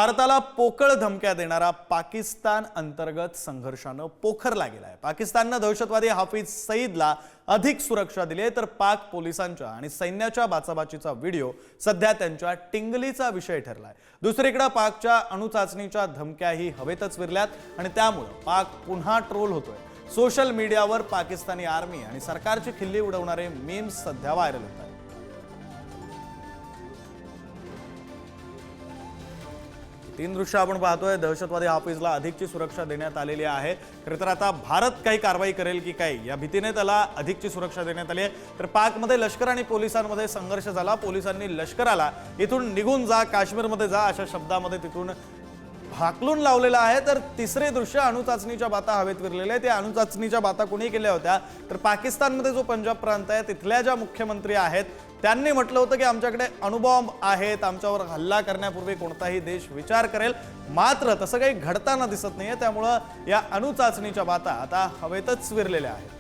भारताला पोकळ धमक्या देणारा पाकिस्तान अंतर्गत संघर्षानं पोखरला गेलाय। पाकिस्ताननं दहशतवादी हाफिज सईदला अधिक सुरक्षा दिली आहे, तर पाक पोलिसांच्या आणि सैन्याच्या बाचाबाचीचा व्हिडिओ सध्या त्यांच्या टिंगलीचा विषय ठरलाय। दुसरीकडे पाकच्या अणुचाचणीच्या धमक्याही हवेतच विरल्यात आणि त्यामुळे पाक पुन्हा ट्रोल होतोय। सोशल मीडियावर पाकिस्तानी आर्मी आणि सरकारची खिल्ली उडवणारे मीम्स सध्या व्हायरल होत आहेत। तीन दृश्य आपण पाहतोय। दहशतवादी हाफिजला अधिकची सुरक्षा देण्यात आलेली आहे। खरं तर आता भारत काही कारवाई करेल की काय या भीतीने त्याला अधिकची सुरक्षा देण्यात आली आहे। तर पाकमध्ये लष्कर आणि पोलिसांमध्ये संघर्ष झाला। पोलिसांनी लष्कराला इथून निघून जा, काश्मीरमध्ये जा अशा शब्दामध्ये तिथून हाकलून लावलेला आहे। तर तिसरे दृश्य अणुचाचणीच्या बाता हवेत विरलेले आहेत। त्या अणुचाचणीच्या बाता कोणी केल्या होत्या तर पाकिस्तानमध्ये जो पंजाब प्रांत आहे तिथल्या ज्या मुख्यमंत्री आहेत त्यांनी म्हटलं होतं की आमच्याकडे अणुबॉम्ब आहेत, आमच्यावर हल्ला करण्यापूर्वी कोणताही देश विचार करेल। मात्र तसं काही घडताना दिसत नाहीये, त्यामुळे या अणुचाचणीच्या बाता आता हवेतच विरलेल्या आहेत।